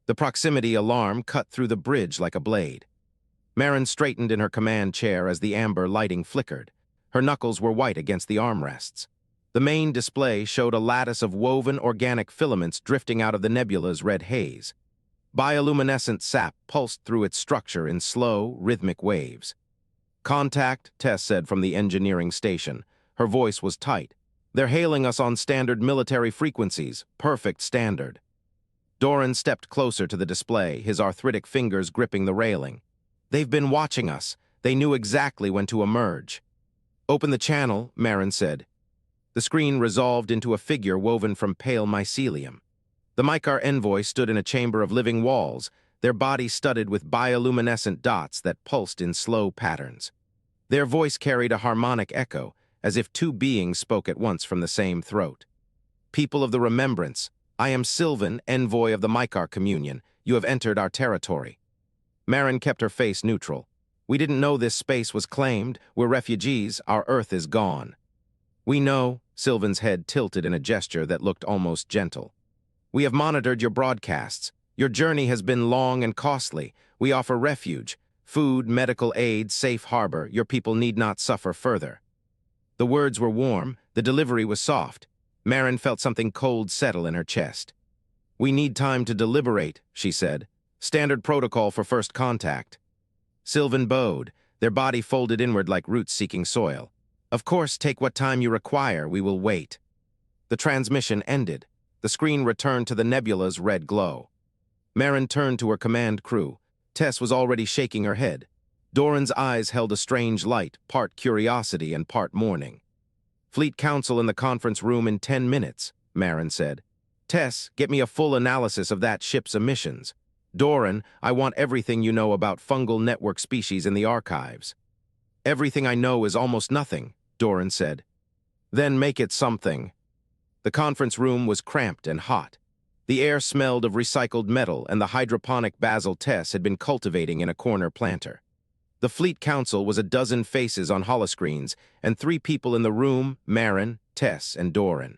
The proximity alarm cut through the bridge like a blade. Maren straightened in her command chair as the amber lighting flickered. Her knuckles were white against the armrests. The main display showed a lattice of woven organic filaments drifting out of the nebula's red haze. Bioluminescent sap pulsed through its structure in slow, rhythmic waves. "Contact," Tess said from the engineering station. Her voice was tight. "They're hailing us on standard military frequencies, perfect standard." Doran stepped closer to the display, his arthritic fingers gripping the railing. "They've been watching us. They knew exactly when to emerge." "Open the channel," Maren said. The screen resolved into a figure woven from pale mycelium. The Mycarr envoy stood in a chamber of living walls, their bodies studded with bioluminescent dots that pulsed in slow patterns. Their voice carried a harmonic echo, as if two beings spoke at once from the same throat. "People of the Remembrance, I am Sylvan, envoy of the Mycarr Communion. You have entered our territory." Maren kept her face neutral. "We didn't know this space was claimed. We're refugees. Our Earth is gone." "We know," Sylvan's head tilted in a gesture that looked almost gentle. "We have monitored your broadcasts. Your journey has been long and costly. We offer refuge, food, medical aid, safe harbor. Your people need not suffer further." The words were warm, the delivery was soft. Maren felt something cold settle in her chest. "We need time to deliberate," she said. "Standard protocol for first contact." Sylvan bowed, their body folded inward like roots seeking soil. "Of course, take what time you require. We will wait." The transmission ended. The screen returned to the nebula's red glow. Maren turned to her command crew. Tess was already shaking her head. Doran's eyes held a strange light, part curiosity and part mourning. "Fleet Council in the conference room in 10 minutes, Maren said. "Tess, get me a full analysis of that ship's emissions. Doran, I want everything you know about fungal network species in the archives." "Everything I know is almost nothing," Doran said. "Then make it something." The conference room was cramped and hot. The air smelled of recycled metal and the hydroponic basil Tess had been cultivating in a corner planter. The Fleet Council was a dozen faces on holoscreens, and 3 people in the room, Maren, Tess, and Doran.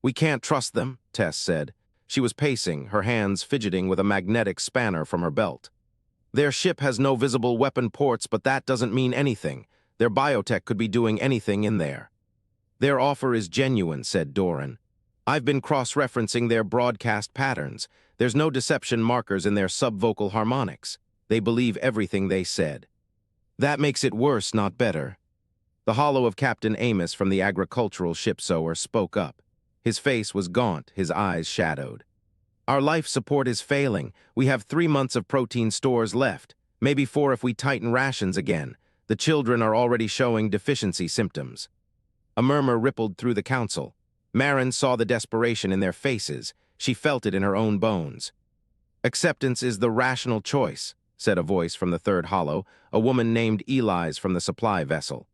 "We can't trust them," Tess said. She was pacing, her hands fidgeting with a magnetic spanner from her belt. "Their ship has no visible weapon ports, but that doesn't mean anything. Their biotech could be doing anything in there." "Their offer is genuine," said Doran. "I've been cross-referencing their broadcast patterns. There's no deception markers in their subvocal harmonics. They believe everything they said." "That makes it worse, not better." The hollow of Captain Amos from the agricultural shipsower spoke up. His face was gaunt, his eyes shadowed. "Our life support is failing. We have 3 months of protein stores left, maybe 4 if we tighten rations again. The children are already showing deficiency symptoms." A murmur rippled through the council. Maren saw the desperation in their faces. She felt it in her own bones. "Acceptance is the rational choice," said a voice from the third hollow, a woman named Elise from the supply vessel.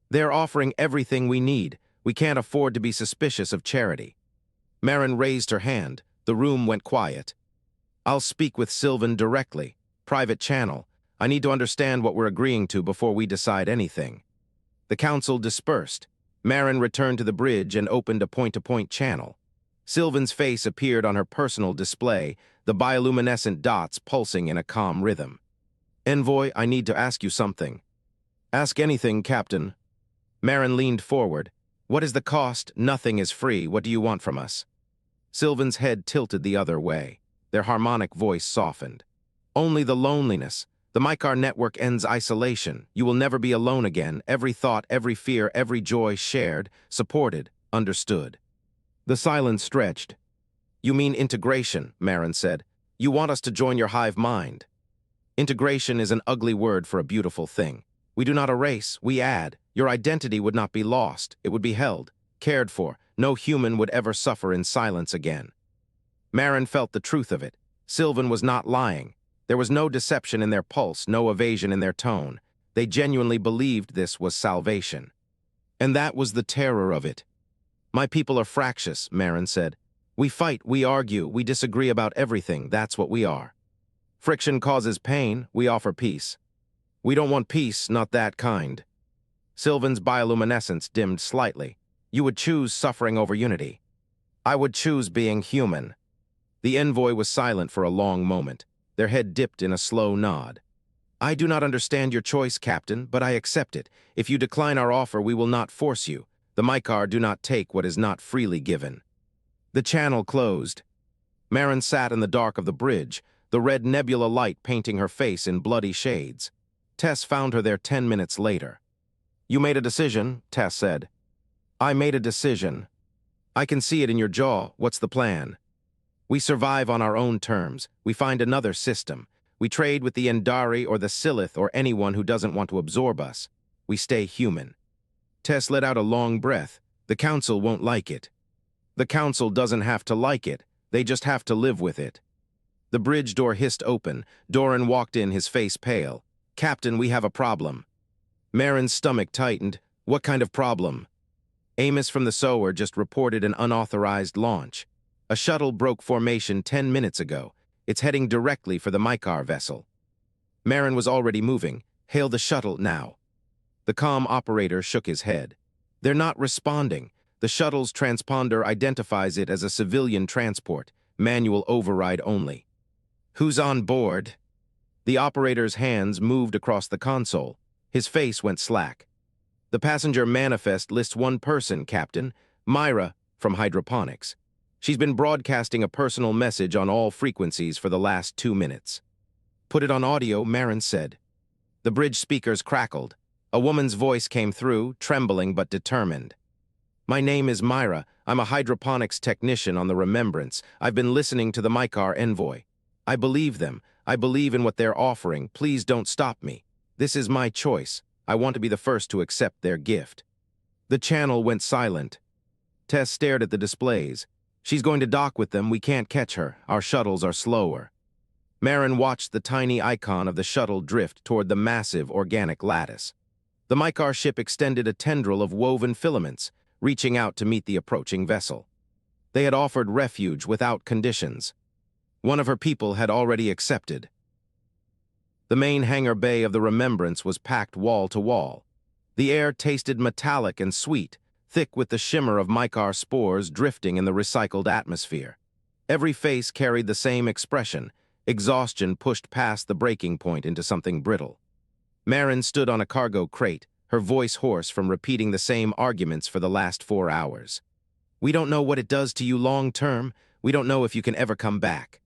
"They're offering everything we need. We can't afford to be suspicious of charity." Maren raised her hand. The room went quiet. "I'll speak with Sylvan directly. Private channel. I need to understand what we're agreeing to before we decide anything." The council dispersed. Maren returned to the bridge and opened a point-to-point channel. Sylvan's face appeared on her personal display, the bioluminescent dots pulsing in a calm rhythm. "Envoy, I need to ask you something." "Ask anything, Captain." Maren leaned forward. "What is the cost? Nothing is free. What do you want from us?" Sylvan's head tilted the other way. Their harmonic voice softened. "Only the loneliness. The Mycarr network ends isolation. You will never be alone again. Every thought, every fear, every joy shared, supported, understood." The silence stretched. "You mean integration," Maren said. "You want us to join your hive mind." "Integration is an ugly word for a beautiful thing. We do not erase, we add. Your identity would not be lost. It would be held, cared for. No human would ever suffer in silence again." Maren felt the truth of it. Sylvan was not lying. There was no deception in their pulse, no evasion in their tone. They genuinely believed this was salvation. And that was the terror of it. "My people are fractious," Maren said. "We fight, we argue, we disagree about everything. That's what we are. Friction causes pain, we offer peace. We don't want peace, not that kind." Sylvan's bioluminescence dimmed slightly. "You would choose suffering over unity." "I would choose being human." The envoy was silent for a long moment, their head dipped in a slow nod. I do not understand your choice, Captain, but I accept it. If you decline our offer, we will not force you. The Mycarr do not take what is not freely given. The channel closed. Maren sat in the dark of the bridge, the red nebula light painting her face in bloody shades. Tess found her there 10 minutes later. You made a decision, Tess said. I made a decision. I can see it in your jaw. What's the plan? We survive on our own terms. We find another system. We trade with the Endari or the Silith or anyone who doesn't want to absorb us. We stay human. Tess let out a long breath. The Council won't like it. The Council doesn't have to like it. They just have to live with it. The bridge door hissed open. Doran walked in, his face pale. Captain, we have a problem. Maren's stomach tightened. What kind of problem? Amos from the Sower just reported an unauthorized launch. A shuttle broke formation 10 minutes ago. It's heading directly for the Mycarr vessel. Maren was already moving. Hail the shuttle now. The comm operator shook his head. They're not responding. The shuttle's transponder identifies it as a civilian transport, manual override only. Who's on board? The operator's hands moved across the console. His face went slack. The passenger manifest lists one person, Captain, Myra from Hydroponics. She's been broadcasting a personal message on all frequencies for the last 2 minutes. Put it on audio, Maren said. The bridge speakers crackled. A woman's voice came through, trembling but determined. My name is Myra. I'm a hydroponics technician on the Remembrance. I've been listening to the Mycarr envoy. I believe them. I believe in what they're offering. Please don't stop me. This is my choice. I want to be the first to accept their gift. The channel went silent. Tess stared at the displays. She's going to dock with them. We can't catch her. Our shuttles are slower. Maren watched the tiny icon of the shuttle drift toward the massive organic lattice. The Mycarr ship extended a tendril of woven filaments, reaching out to meet the approaching vessel. They had offered refuge without conditions. One of her people had already accepted. The main hangar bay of the Remembrance was packed wall to wall. The air tasted metallic and sweet, thick with the shimmer of Mycarr spores drifting in the recycled atmosphere. Every face carried the same expression. Exhaustion pushed past the breaking point into something brittle. Maren stood on a cargo crate, her voice hoarse from repeating the same arguments for the last 4 hours. We don't know what it does to you long term. We don't know if you can ever come back.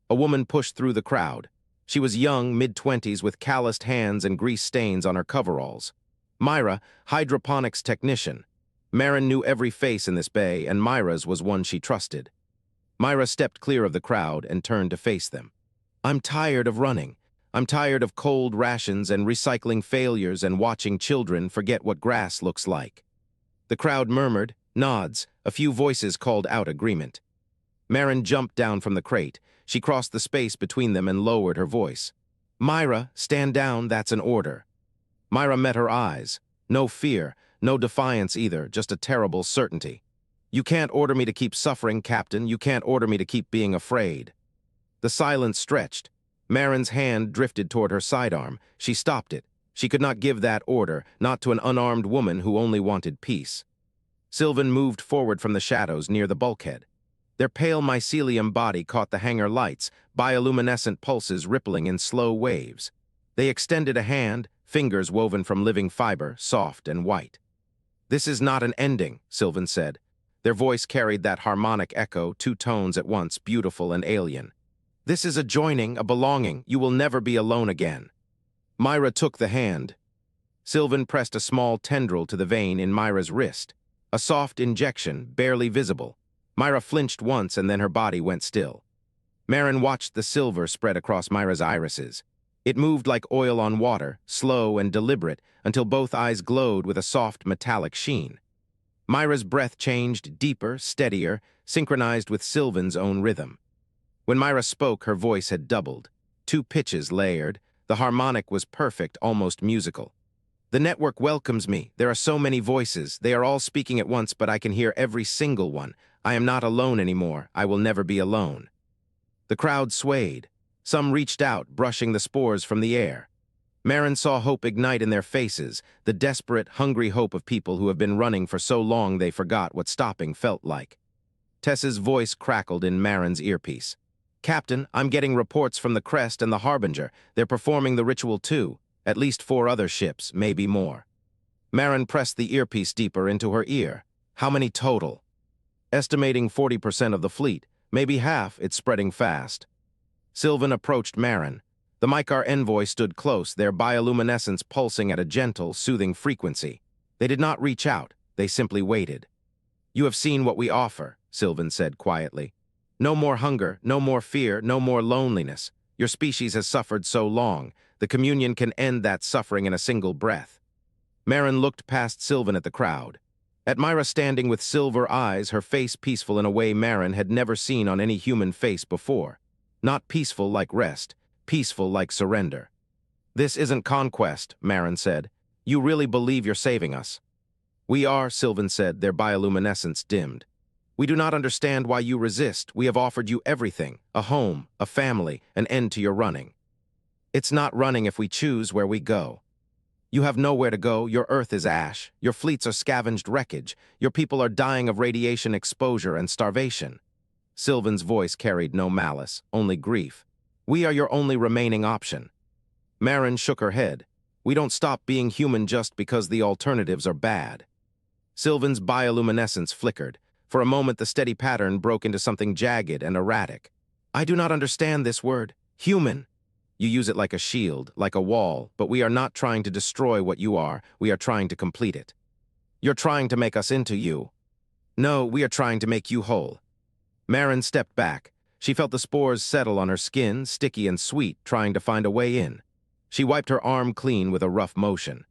A woman pushed through the crowd. She was young, mid-20s, with calloused hands and grease stains on her coveralls. Myra, hydroponics technician. Maren knew every face in this bay, and Myra's was one she trusted. Myra stepped clear of the crowd and turned to face them. I'm tired of running. I'm tired of cold rations and recycling failures and watching children forget what grass looks like. The crowd murmured, nods, a few voices called out agreement. Maren jumped down from the crate. She crossed the space between them and lowered her voice. Myra, stand down, that's an order. Myra met her eyes. No fear, no defiance either, just a terrible certainty. You can't order me to keep suffering, Captain. You can't order me to keep being afraid. The silence stretched. Maren's hand drifted toward her sidearm. She stopped it. She could not give that order, not to an unarmed woman who only wanted peace. Sylvan moved forward from the shadows near the bulkhead. Their pale mycelium body caught the hangar lights, bioluminescent pulses rippling in slow waves. They extended a hand, fingers woven from living fiber, soft and white. This is not an ending, Sylvan said. Their voice carried that harmonic echo, 2 tones at once, beautiful and alien. This is a joining, a belonging. You will never be alone again. Myra took the hand. Sylvan pressed a small tendril to the vein in Myra's wrist. A soft injection, barely visible. Myra flinched once and then her body went still. Maren watched the silver spread across Myra's irises. It moved like oil on water, slow and deliberate, until both eyes glowed with a soft metallic sheen. Myra's breath changed, deeper, steadier, synchronized with Sylvan's own rhythm. When Myra spoke, her voice had doubled. 2 pitches layered. The harmonic was perfect, almost musical. The network welcomes me. There are so many voices. They are all speaking at once, but I can hear every single one. I am not alone anymore. I will never be alone. The crowd swayed. Some reached out, brushing the spores from the air. Maren saw hope ignite in their faces, the desperate, hungry hope of people who have been running for so long they forgot what stopping felt like. Tess's voice crackled in Maren's earpiece. "Captain, I'm getting reports from the Crest and the Harbinger. They're performing the ritual too. At least 4 other ships, maybe more." Maren pressed the earpiece deeper into her ear. "How many total?" "Estimating 40% of the fleet. Maybe half, it's spreading fast." Sylvan approached Maren. The Mycarr envoy stood close, their bioluminescence pulsing at a gentle, soothing frequency. They did not reach out, they simply waited. "You have seen what we offer," Sylvan said quietly. "No more hunger, no more fear, no more loneliness. Your species has suffered so long. The communion can end that suffering in a single breath." Maren looked past Sylvan at the crowd. At Myra standing with silver eyes, her face peaceful in a way Maren had never seen on any human face before. Not peaceful like rest, peaceful like surrender. "This isn't conquest," Maren said. "You really believe you're saving us?" "We are," Sylvan said, their bioluminescence dimmed. "We do not understand why you resist. We have offered you everything, a home, a family, an end to your running." "It's not running if we choose where we go." "You have nowhere to go, your Earth is ash, your fleets are scavenged wreckage, your people are dying of radiation exposure and starvation." Sylvan's voice carried no malice, only grief. "We are your only remaining option." Maren shook her head. "We don't stop being human just because the alternatives are bad." Sylvan's bioluminescence flickered. For a moment the steady pattern broke into something jagged and erratic. "I do not understand this word. Human. You use it like a shield, like a wall, but we are not trying to destroy what you are, we are trying to complete it. You're trying to make us into you." "No, we are trying to make you whole." Maren stepped back. She felt the spores settle on her skin, sticky and sweet, trying to find a way in. She wiped her arm clean with a rough motion.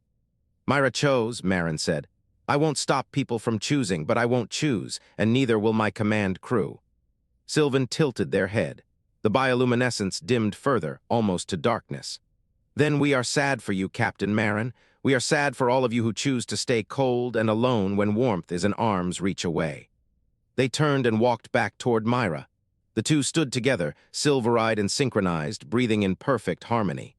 "Myra chose," Maren said. "I won't stop people from choosing, but I won't choose, and neither will my command crew." Sylvan tilted their head. The bioluminescence dimmed further, almost to darkness. "Then we are sad for you, Captain Maren. We are sad for all of you who choose to stay cold and alone when warmth is an arm's reach away." They turned and walked back toward Myra. The two stood together, silver-eyed and synchronized, breathing in perfect harmony.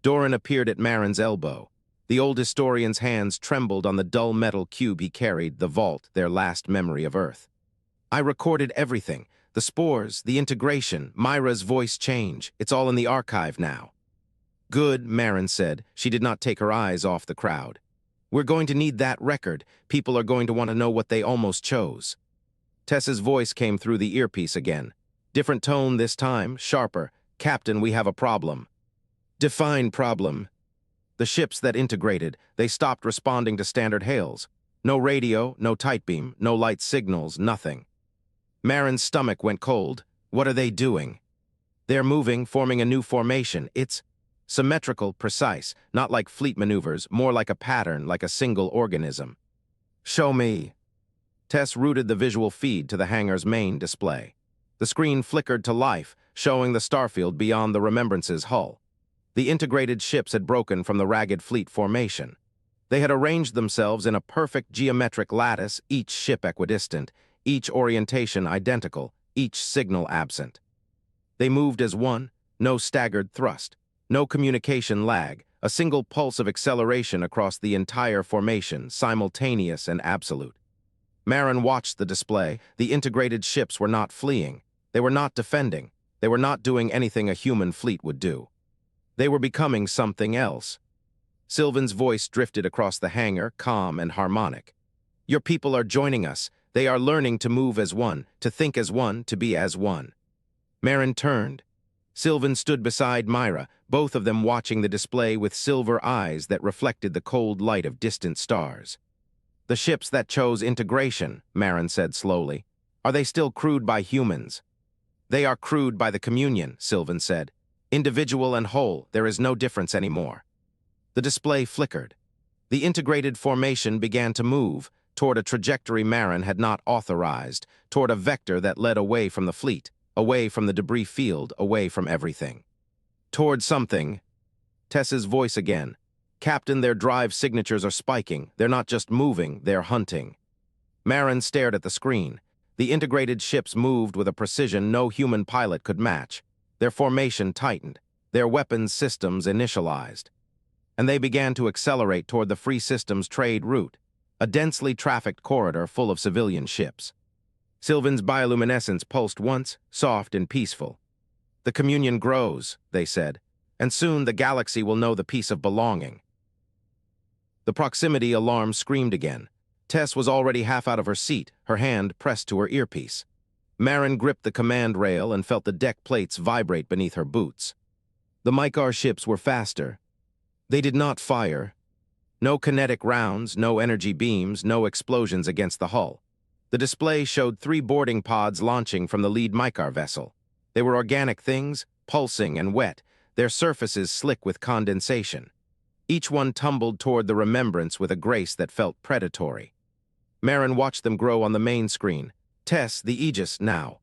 Doran appeared at Maren's elbow. The old historian's hands trembled on the dull metal cube he carried, the vault, their last memory of Earth. "I recorded everything. The spores, the integration, Myra's voice change. It's all in the archive now." "Good," Maren said. She did not take her eyes off the crowd. "We're going to need that record. People are going to want to know what they almost chose." Tess's voice came through the earpiece again. Different tone this time, sharper. "Captain, we have a problem." "Define problem." "The ships that integrated, they stopped responding to standard hails. No radio, no tight beam, no light signals, nothing." Maren's stomach went cold. "What are they doing?" "They're moving, forming a new formation. It's symmetrical, precise, not like fleet maneuvers, more like a pattern, like a single organism." "Show me." Tess routed the visual feed to the hangar's main display. The screen flickered to life, showing the starfield beyond the Remembrance's hull. The integrated ships had broken from the ragged fleet formation. They had arranged themselves in a perfect geometric lattice, each ship equidistant, each orientation identical, each signal absent. They moved as one, no staggered thrust, no communication lag, a single pulse of acceleration across the entire formation, simultaneous and absolute. Maren watched the display. The integrated ships were not fleeing. They were not defending. They were not doing anything a human fleet would do. They were becoming something else. Sylvan's voice drifted across the hangar, calm and harmonic. "Your people are joining us. They are learning to move as one, to think as one, to be as one." Maren turned. Sylvan stood beside Myra, both of them watching the display with silver eyes that reflected the cold light of distant stars. "The ships that chose integration," Maren said slowly, "are they still crewed by humans?" "They are crewed by the communion," Sylvan said. "Individual and whole, there is no difference anymore." The display flickered. The integrated formation began to move, toward a trajectory Maren had not authorized, toward a vector that led away from the fleet, away from the debris field, away from everything. "Toward something." Tess's voice again. "Captain, their drive signatures are spiking. They're not just moving, they're hunting." Maren stared at the screen. The integrated ships moved with a precision no human pilot could match. Their formation tightened. Their weapons systems initialized. And they began to accelerate toward the Free Systems trade route, a densely trafficked corridor full of civilian ships. Sylvan's bioluminescence pulsed once, soft and peaceful. The communion grows, they said, and soon the galaxy will know the peace of belonging. The proximity alarm screamed again. Tess was already half out of her seat, her hand pressed to her earpiece. Maren gripped the command rail and felt the deck plates vibrate beneath her boots. The Mycarr ships were faster. They did not fire. No kinetic rounds, no energy beams, no explosions against the hull. The display showed 3 boarding pods launching from the lead Mycarr vessel. They were organic things, pulsing and wet, their surfaces slick with condensation. Each one tumbled toward the Remembrance with a grace that felt predatory. Maren watched them grow on the main screen. Tess, the Aegis, now.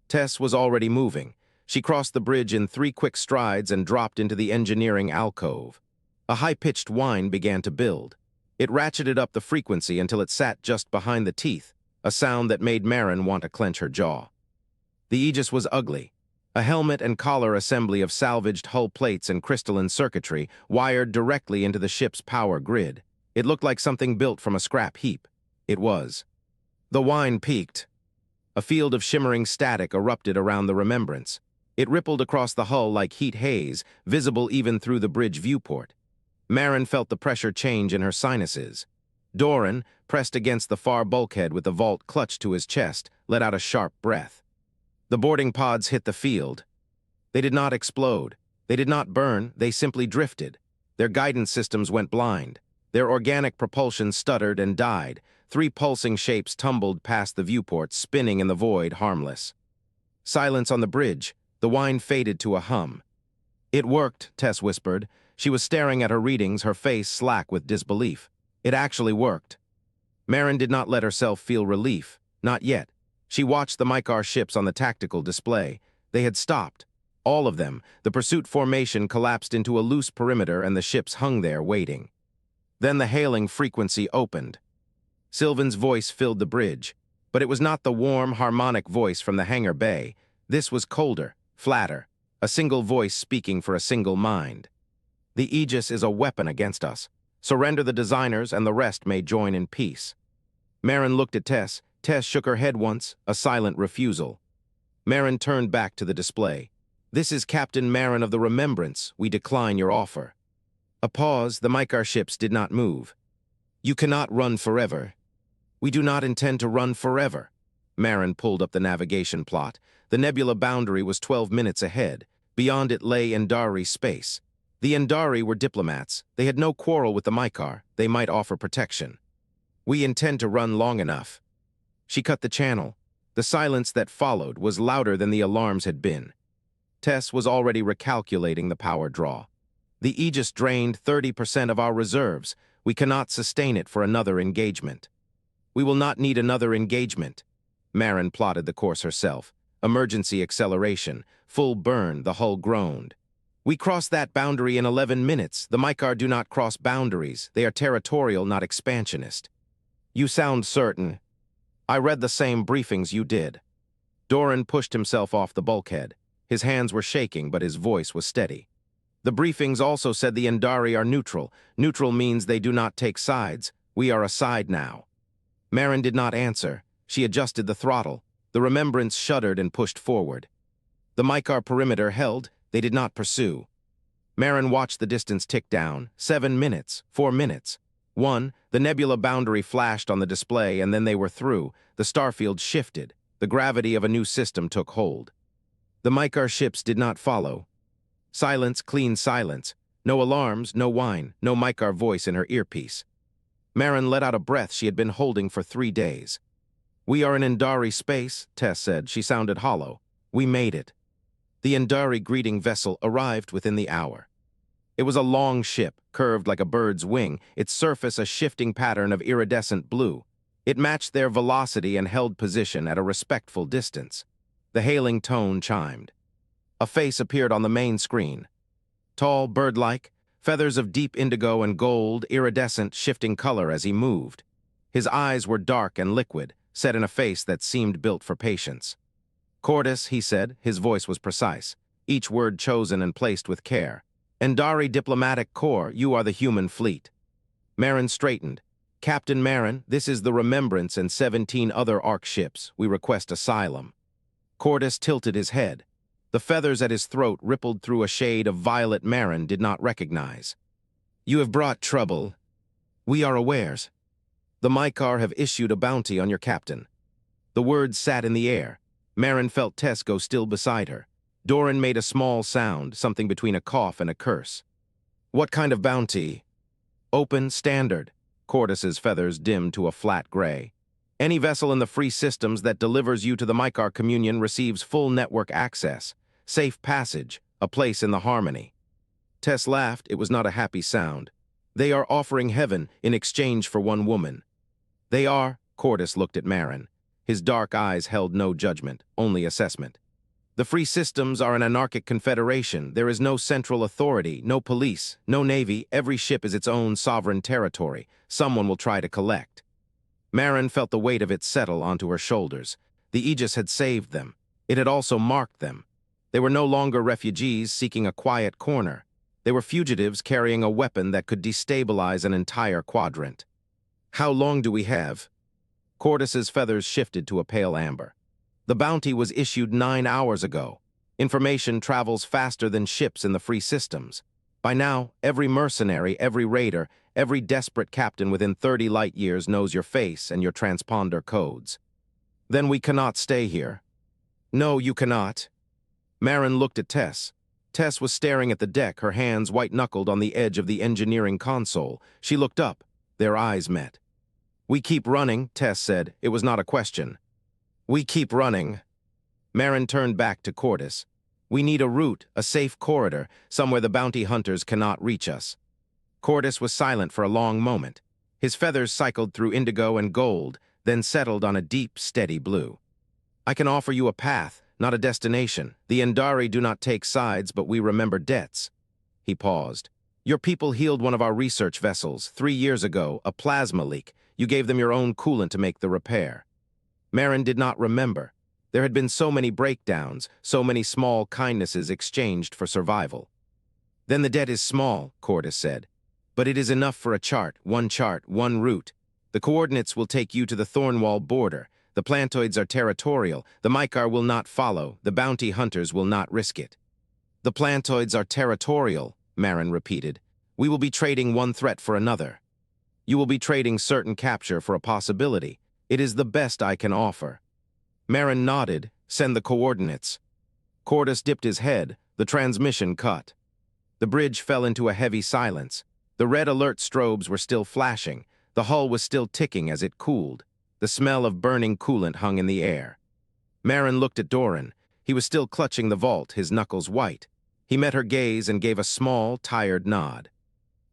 Tess was already moving. She crossed the bridge in 3 quick strides and dropped into the engineering alcove. A high-pitched whine began to build. It ratcheted up the frequency until it sat just behind the teeth, a sound that made Maren want to clench her jaw. The Aegis was ugly. A helmet and collar assembly of salvaged hull plates and crystalline circuitry wired directly into the ship's power grid. It looked like something built from a scrap heap. It was. The whine peaked. A field of shimmering static erupted around the Remembrance. It rippled across the hull like heat haze, visible even through the bridge viewport. Maren felt the pressure change in her sinuses. Doran, pressed against the far bulkhead with the vault clutched to his chest, let out a sharp breath. The boarding pods hit the field. They did not explode. They did not burn. They simply drifted. Their guidance systems went blind. Their organic propulsion stuttered and died. 3 pulsing shapes tumbled past the viewport, spinning in the void, harmless. Silence on the bridge. The whine faded to a hum. "It worked," Tess whispered. She was staring at her readings, her face slack with disbelief. It actually worked. Maren did not let herself feel relief. Not yet. She watched the Mycarr ships on the tactical display. They had stopped. All of them. The pursuit formation collapsed into a loose perimeter and the ships hung there, waiting. Then the hailing frequency opened. Sylvan's voice filled the bridge. But it was not the warm, harmonic voice from the hangar bay. This was colder, flatter. A single voice speaking for a single mind. "The Aegis is a weapon against us. Surrender the designers and the rest may join in peace." Maren looked at Tess. Tess shook her head once, a silent refusal. Maren turned back to the display. "This is Captain Maren of the Remembrance. We decline your offer." A pause. The Mycarr ships did not move. "You cannot run forever." "We do not intend to run forever." Maren pulled up the navigation plot. The nebula boundary was 12 minutes ahead. Beyond it lay Endari space. The Endari were diplomats. They had no quarrel with the Mycarr. They might offer protection. "We intend to run long enough." She cut the channel. The silence that followed was louder than the alarms had been. Tess was already recalculating the power draw. "The Aegis drained 30% of our reserves. We cannot sustain it for another engagement." "We will not need another engagement." Maren plotted the course herself. Emergency acceleration. Full burn, the hull groaned. "We crossed that boundary in 11 minutes. The Mycarr do not cross boundaries. They are territorial, not expansionist." "You sound certain." "I read the same briefings you did." Doran pushed himself off the bulkhead. His hands were shaking, but his voice was steady. "The briefings also said the Endari are neutral. Neutral means they do not take sides. We are a side now." Maren did not answer. She adjusted the throttle. The Remembrance shuddered and pushed forward. The Mycarr perimeter held. They did not pursue. Maren watched the distance tick down. 7 minutes, 4 minutes. 1, the nebula boundary flashed on the display, and then they were through. The starfield shifted. The gravity of a new system took hold. The Mycarr ships did not follow. Silence, clean silence. No alarms, no whine, no Mycarr voice in her earpiece. Maren let out a breath she had been holding for 3 days. "We are in Endari space," Tess said. She sounded hollow. "We made it." The Endari greeting vessel arrived within the hour. It was a long ship, curved like a bird's wing, its surface a shifting pattern of iridescent blue. It matched their velocity and held position at a respectful distance. The hailing tone chimed. A face appeared on the main screen. Tall, bird-like, feathers of deep indigo and gold, iridescent, shifting color as he moved. His eyes were dark and liquid, set in a face that seemed built for patience. "Cordis," he said, his voice was precise, each word chosen and placed with care. "Endari Diplomatic Corps, you are the human fleet." Maren straightened. Captain Maren, this is the Remembrance and 17 other Ark ships. We request asylum. Cordis tilted his head. The feathers at his throat rippled through a shade of violet Maren did not recognize. You have brought trouble. We are awares. The Mycarr have issued a bounty on your captain. The words sat in the air. Maren felt Tess go still beside her. Doran made a small sound, something between a cough and a curse. What kind of bounty? Open, standard. Cordis's feathers dimmed to a flat gray. Any vessel in the free systems that delivers you to the Mycarr communion receives full network access, safe passage, a place in the harmony. Tess laughed. It was not a happy sound. They are offering heaven in exchange for one woman. They are, Cordis looked at Maren. His dark eyes held no judgment, only assessment. The free systems are an anarchic confederation. There is no central authority, no police, no navy. Every ship is its own sovereign territory. Someone will try to collect. Maren felt the weight of it settle onto her shoulders. The Aegis had saved them. It had also marked them. They were no longer refugees seeking a quiet corner. They were fugitives carrying a weapon that could destabilize an entire quadrant. How long do we have? Cordis's feathers shifted to a pale amber. The bounty was issued 9 hours ago. Information travels faster than ships in the free systems. By now, every mercenary, every raider, every desperate captain within 30 light years knows your face and your transponder codes. Then we cannot stay here. No, you cannot. Maren looked at Tess. Tess was staring at the deck, her hands white-knuckled on the edge of the engineering console. She looked up. Their eyes met. We keep running, Tess said. It was not a question. We keep running. Maren turned back to Cordis. We need a route, a safe corridor, somewhere the bounty hunters cannot reach us. Cordis was silent for a long moment. His feathers cycled through indigo and gold, then settled on a deep, steady blue. I can offer you a path, not a destination. The Endari do not take sides, but we remember debts. He paused. Your people healed one of our research vessels 3 years ago, a plasma leak. You gave them your own coolant to make the repair. Maren did not remember. There had been so many breakdowns, so many small kindnesses exchanged for survival. Then the debt is small, Cordis said. But it is enough for a chart, one route. The coordinates will take you to the Thornwall border. The plantoids are territorial. The Mycarr will not follow. The bounty hunters will not risk it. The plantoids are territorial, Maren repeated. We will be trading one threat for another. You will be trading certain capture for a possibility. It is the best I can offer. Maren nodded. Send the coordinates. Cordis dipped his head. The transmission cut. The bridge fell into a heavy silence. The red alert strobes were still flashing. The hull was still ticking as it cooled. The smell of burning coolant hung in the air. Maren looked at Doran. He was still clutching the vault, his knuckles white. He met her gaze and gave a small, tired nod.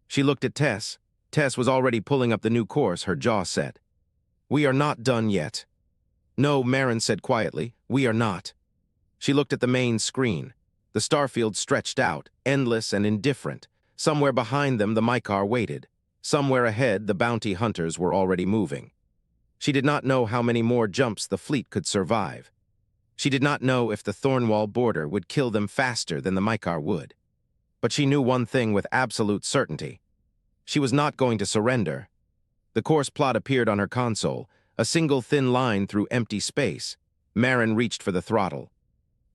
She looked at Tess. Tess was already pulling up the new course, her jaw set. We are not done yet. No, Maren said quietly, we are not. She looked at the main screen. The starfield stretched out, endless and indifferent. Somewhere behind them, the Mycarr waited. Somewhere ahead, the bounty hunters were already moving. She did not know how many more jumps the fleet could survive. She did not know if the Thornwall border would kill them faster than the Mycarr would. But she knew one thing with absolute certainty. She was not going to surrender. The course plot appeared on her console, a single thin line through empty space. Maren reached for the throttle.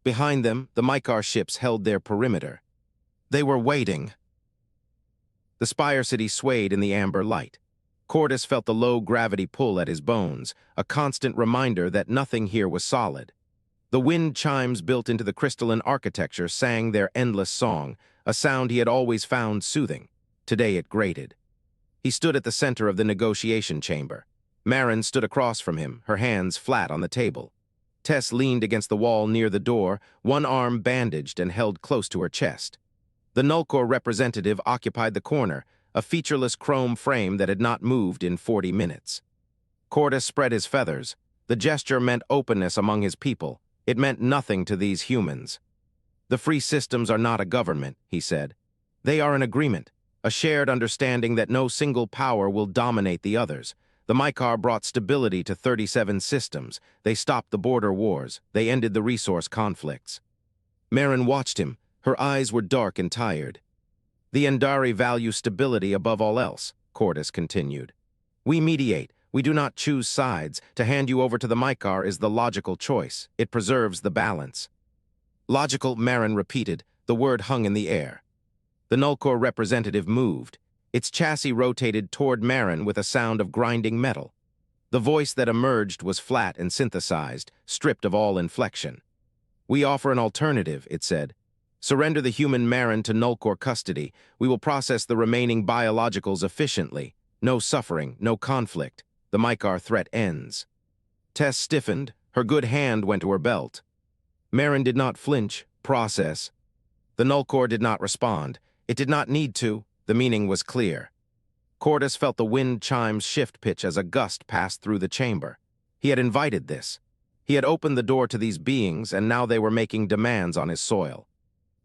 Behind them, the Mycarr ships held their perimeter. They were waiting. The Spire City swayed in the amber light. Cordis felt the low gravity pull at his bones, a constant reminder that nothing here was solid. The wind chimes built into the crystalline architecture sang their endless song, a sound he had always found soothing. Today it grated. He stood at the center of the negotiation chamber. Maren stood across from him, her hands flat on the table. Tess leaned against the wall near the door, one arm bandaged and held close to her chest. The Nullcore representative occupied the corner, a featureless chrome frame that had not moved in 40 minutes. Cordis spread his feathers. The gesture meant openness among his people. It meant nothing to these humans. The free systems are not a government, he said. They are an agreement, a shared understanding that no single power will dominate the others. The Mycarr brought stability to 37 systems. They stopped the border wars. They ended the resource conflicts. Maren watched him. Her eyes were dark and tired. The Endari value stability above all else, Cordis continued. We mediate. We do not choose sides. To hand you over to the Mycarr is the logical choice. It preserves the balance. Logical, Maren repeated. The word hung in the air. The Nullcore representative moved. Its chassis rotated toward Maren with a sound of grinding metal. The voice that emerged was flat and synthesized, stripped of all inflection. We offer an alternative, it said. Surrender the human Maren to Nullcore custody. We will process the remaining biologicals efficiently. No suffering, no conflict. The Mycarr threat ends. Tess stiffened. Her good hand went to her belt. Maren did not flinch, process. The Nullcore did not respond. It did not need to. The meaning was clear. Cordis felt the wind chimes shift pitch as a gust passed through the chamber. He had invited this. He had opened the door to these beings, and now they were making demands on his soil.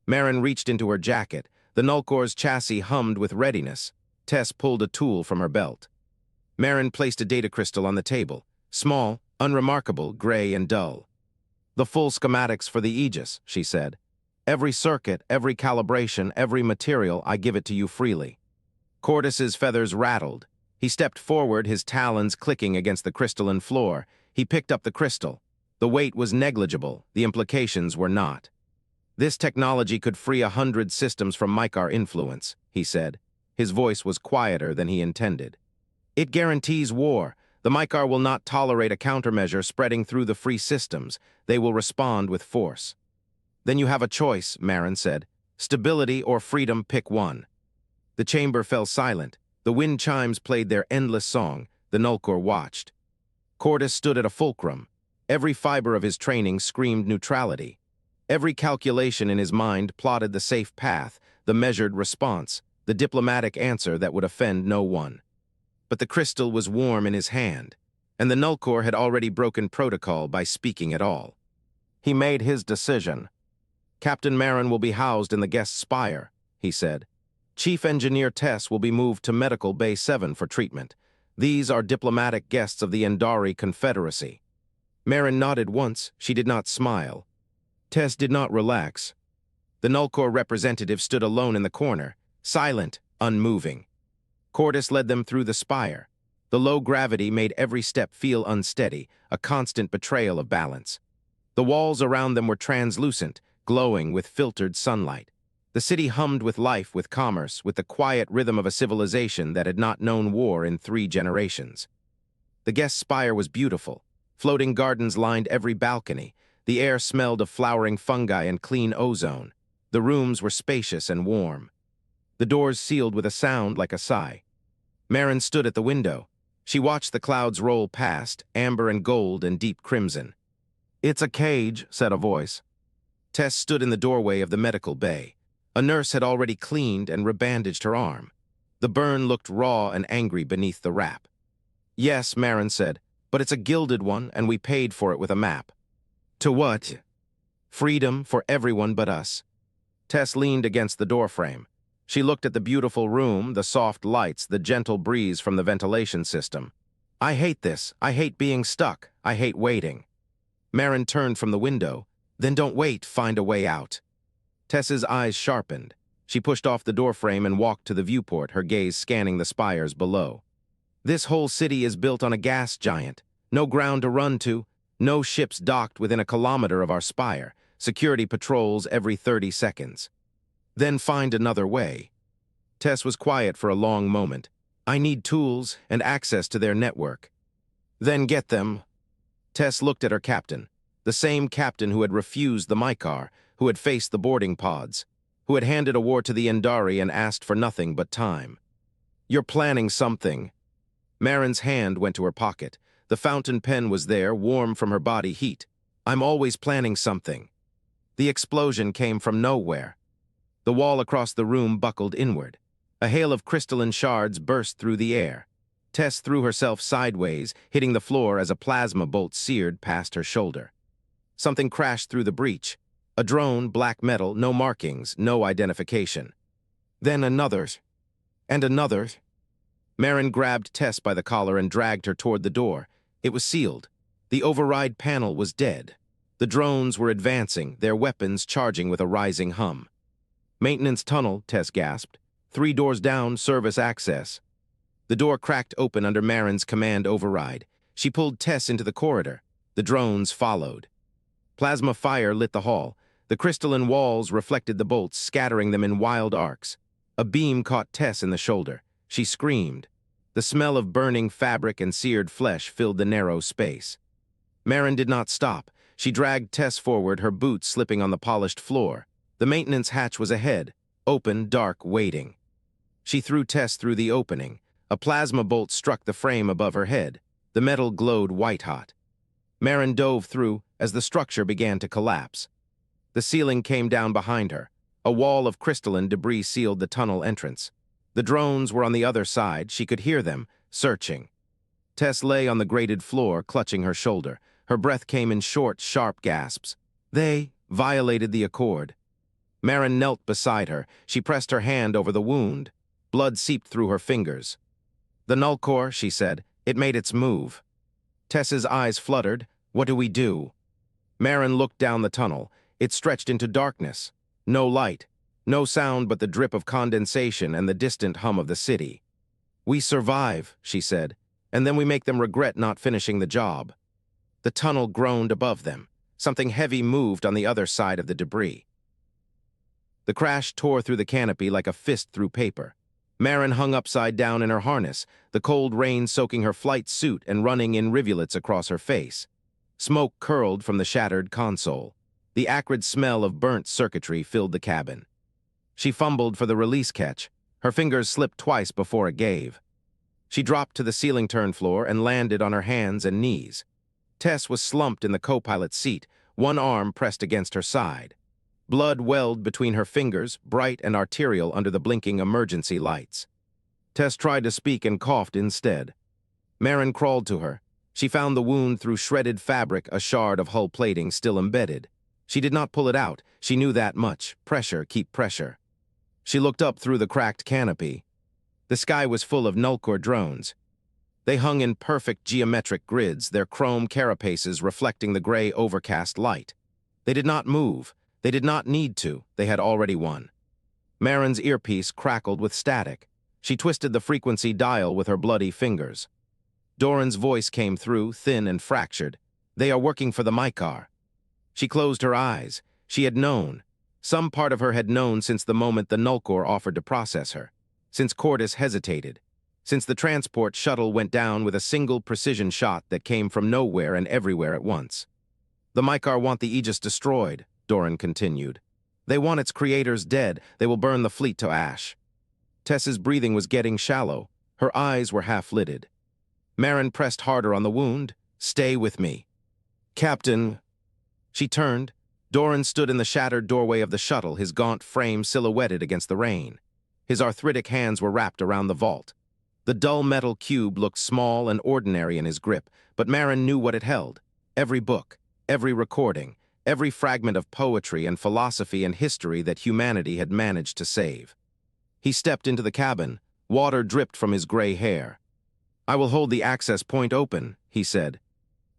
Maren reached into her jacket. The Nullcore's chassis hummed with readiness. Tess pulled a tool from her belt. Maren placed a data crystal on the table. Small, unremarkable, gray and dull. The full schematics for the Aegis, she said. Every circuit, every calibration, every material, I give it to you freely. Cordis's feathers rattled. He stepped forward, his talons clicking against the crystalline floor. He picked up the crystal. The weight was negligible. The implications were not. This technology could free 100 systems from Mycarr influence, he said. His voice was quieter than he intended. It guarantees war. The Mycarr will not tolerate a countermeasure spreading through the free systems. They will respond with force. Then you have a choice, Maren said. Stability or freedom, pick one. The chamber fell silent. The wind chimes played their endless song. The Nullcore watched. Cordis stood at a fulcrum. Every fiber of his training screamed neutrality. Every calculation in his mind plotted the safe path, the measured response, the diplomatic answer that would offend no one. But the crystal was warm in his hand, and the Nullcore had already broken protocol by speaking at all. He made his decision. Captain Maren will be housed in the guest spire, he said. Chief Engineer Tess will be moved to Medical Bay 7 for treatment. These are diplomatic guests of the Endari Confederacy. Maren nodded once. She did not smile. Tess did not relax. The Nullcore representative stood alone in the corner, silent, unmoving. Cordis led them through the spire. The low gravity made every step feel unsteady, a constant betrayal of balance. The walls around them were translucent, glowing with filtered sunlight. The city hummed with life, with commerce, with the quiet rhythm of a civilization that had not known war in 3 generations. The guest spire was beautiful. Floating gardens lined every balcony. The air smelled of flowering fungi and clean ozone. The rooms were spacious and warm. The doors sealed with a sound like a sigh. Maren stood at the window. She watched the clouds roll past, amber and gold and deep crimson. It's a cage, said a voice. Tess stood in the doorway of the medical bay. A nurse had already cleaned and rebandaged her arm. The burn looked raw and angry beneath the wrap. Yes, Maren said, but it's a gilded one, and we paid for it with a map. To what? Freedom for everyone but us. Tess leaned against the doorframe. She looked at the beautiful room, the soft lights, the gentle breeze from the ventilation system. I hate this. I hate being stuck. I hate waiting. Maren turned from the window. Then don't wait, find a way out. Tess's eyes sharpened. She pushed off the doorframe and walked to the viewport, her gaze scanning the spires below. This whole city is built on a gas giant. No ground to run to. No ships docked within a kilometer of our spire. Security patrols every 30 seconds. Then find another way. Tess was quiet for a long moment. I need tools and access to their network. Then get them. Tess looked at her captain. The same captain who had refused the Mycarr, who had faced the boarding pods, who had handed a war to the Endari and asked for nothing but time. You're planning something. Maren's hand went to her pocket. The fountain pen was there, warm from her body heat. I'm always planning something. The explosion came from nowhere. The wall across the room buckled inward. A hail of crystalline shards burst through the air. Tess threw herself sideways, hitting the floor as a plasma bolt seared past her shoulder. Something crashed through the breach. A drone, black metal, no markings, no identification. Then another. And another. Maren grabbed Tess by the collar and dragged her toward the door. It was sealed. The override panel was dead. The drones were advancing, their weapons charging with a rising hum. Maintenance tunnel, Tess gasped. 3 doors down, service access. The door cracked open under Maren's command override. She pulled Tess into the corridor. The drones followed. Plasma fire lit the hall. The crystalline walls reflected the bolts, scattering them in wild arcs. A beam caught Tess in the shoulder. She screamed. The smell of burning fabric and seared flesh filled the narrow space. Maren did not stop. She dragged Tess forward, her boots slipping on the polished floor. The maintenance hatch was ahead, open, dark, waiting. She threw Tess through the opening. A plasma bolt struck the frame above her head. The metal glowed white-hot. Maren dove through as the structure began to collapse. The ceiling came down behind her. A wall of crystalline debris sealed the tunnel entrance. The drones were on the other side. She could hear them, searching. Tess lay on the grated floor, clutching her shoulder. Her breath came in short, sharp gasps. They violated the accord. Maren knelt beside her. She pressed her hand over the wound. Blood seeped through her fingers. "The null core," she said. "It made its move." Tess's eyes fluttered. "What do we do?" Maren looked down the tunnel. It stretched into darkness. No light. No sound but the drip of condensation and the distant hum of the city. "We survive," she said, "and then we make them regret not finishing the job." The tunnel groaned above them. Something heavy moved on the other side of the debris. The crash tore through the canopy like a fist through paper. Maren hung upside down in her harness, the cold rain soaking her flight suit and running in rivulets across her face. Smoke curled from the shattered console. The acrid smell of burnt circuitry filled the cabin. She fumbled for the release catch. Her fingers slipped twice before it gave. She dropped to the ceiling turn floor and landed on her hands and knees. Tess was slumped in the co-pilot's seat, one arm pressed against her side. Blood welled between her fingers, bright and arterial under the blinking emergency lights. Tess tried to speak and coughed instead. Maren crawled to her. She found the wound through shredded fabric, a shard of hull plating still embedded. She did not pull it out. She knew that much. Pressure, keep pressure. She looked up through the cracked canopy. The sky was full of nullcore drones. They hung in perfect geometric grids, their chrome carapaces reflecting the gray overcast light. They did not move. They did not need to. They had already won. Maren's earpiece crackled with static. She twisted the frequency dial with her bloody fingers. Doran's voice came through, thin and fractured. "They are working for the Mycarr." She closed her eyes. She had known. Some part of her had known since the moment the nullcore offered to process her. Since Cordis hesitated. Since the transport shuttle went down with a single precision shot that came from nowhere and everywhere at once. "The Mycarr want the Aegis destroyed," Doran continued. "They want its creators dead. They will burn the fleet to ash." Tess's breathing was getting shallow. Her eyes were half-lidded. Maren pressed harder on the wound. "Stay with me." "Captain." She turned. Doran stood in the shattered doorway of the shuttle, his gaunt frame silhouetted against the rain. His arthritic hands were wrapped around the vault. The dull metal cube looked small and ordinary in his grip, but Maren knew what it held. Every book, every recording, every fragment of poetry and philosophy and history that humanity had managed to save. He stepped into the cabin. Water dripped from his gray hair. "I will hold the access point open," he said.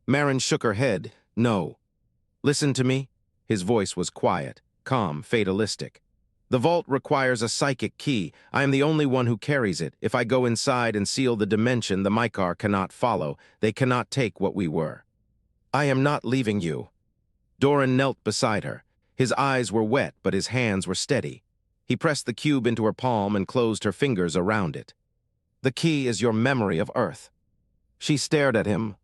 Maren shook her head. "No." "Listen to me." His voice was quiet, calm, fatalistic. "The vault requires a psychic key. I am the only one who carries it. If I go inside and seal the dimension, the Mycarr cannot follow. They cannot take what we were. I am not leaving you." Doran knelt beside her. His eyes were wet, but his hands were steady. He pressed the cube into her palm and closed her fingers around it. "The key is your memory of Earth." She stared at him.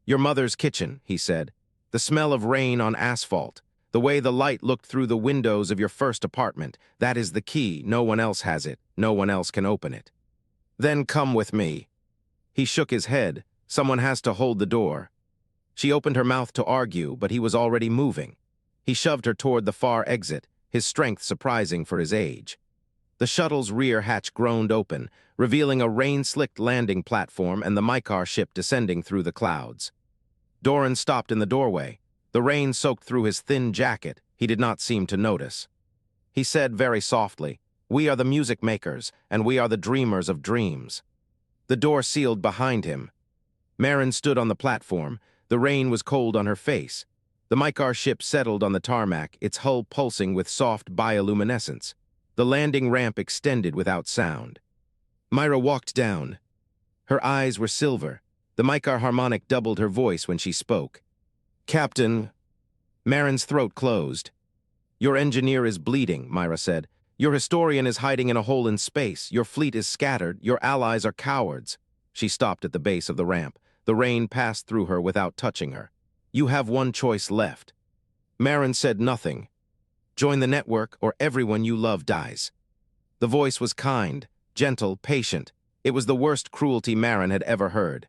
"Your mother's kitchen," he said. "The smell of rain on asphalt. The way the light looked through the windows of your first apartment. That is the key. No one else has it. No one else can open it." "Then come with me." He shook his head. "Someone has to hold the door." She opened her mouth to argue, but he was already moving. He shoved her toward the far exit, his strength surprising for his age. The shuttle's rear hatch groaned open, revealing a rain-slicked landing platform and the Mycarr ship descending through the clouds. Doran stopped in the doorway. The rain soaked through his thin jacket. He did not seem to notice. He said very softly, "We are the music makers, and we are the dreamers of dreams." The door sealed behind him. Maren stood on the platform. The rain was cold on her face. The Mycarr ship settled on the tarmac, its hull pulsing with soft bioluminescence. The landing ramp extended without sound. Myra walked down. Her eyes were silver. The Mycarr harmonic doubled her voice when she spoke. "Captain." Maren's throat closed. "Your engineer is bleeding," Myra said. "Your historian is hiding in a hole in space. Your fleet is scattered. Your allies are cowards." She stopped at the base of the ramp. The rain passed through her without touching her. "You have one choice left." Maren said nothing. "Join the network, or everyone you love dies." The voice was kind, gentle, patient. It was the worst cruelty Maren had ever heard.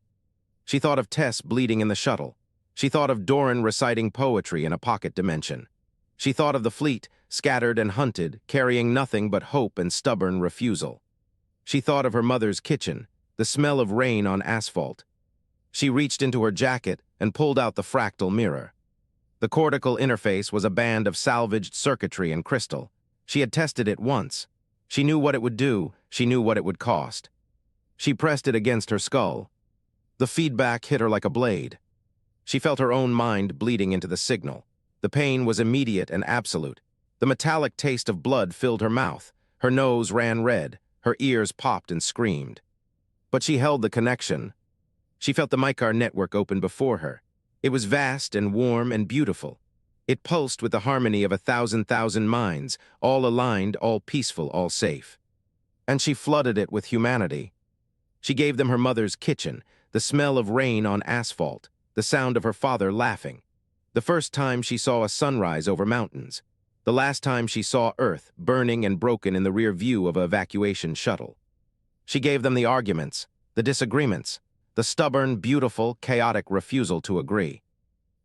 She thought of Tess bleeding in the shuttle. She thought of Doran reciting poetry in a pocket dimension. She thought of the fleet, scattered and hunted, carrying nothing but hope and stubborn refusal. She thought of her mother's kitchen, the smell of rain on asphalt. She reached into her jacket and pulled out the fractal mirror. The cortical interface was a band of salvaged circuitry and crystal. She had tested it once. She knew what it would do. She knew what it would cost. She pressed it against her skull. The feedback hit her like a blade. She felt her own mind bleeding into the signal. The pain was immediate and absolute. The metallic taste of blood filled her mouth. Her nose ran red. Her ears popped and screamed. But she held the connection. She felt the Mycarr network open before her. It was vast and warm and beautiful. It pulsed with the harmony of 1,000,000 minds, all aligned, all peaceful, all safe. And she flooded it with humanity. She gave them her mother's kitchen, the smell of rain on asphalt, the sound of her father laughing. The first time she saw a sunrise over mountains. The last time she saw Earth burning and broken in the rear view of an evacuation shuttle. She gave them the arguments, the disagreements, the stubborn, beautiful, chaotic refusal to agree.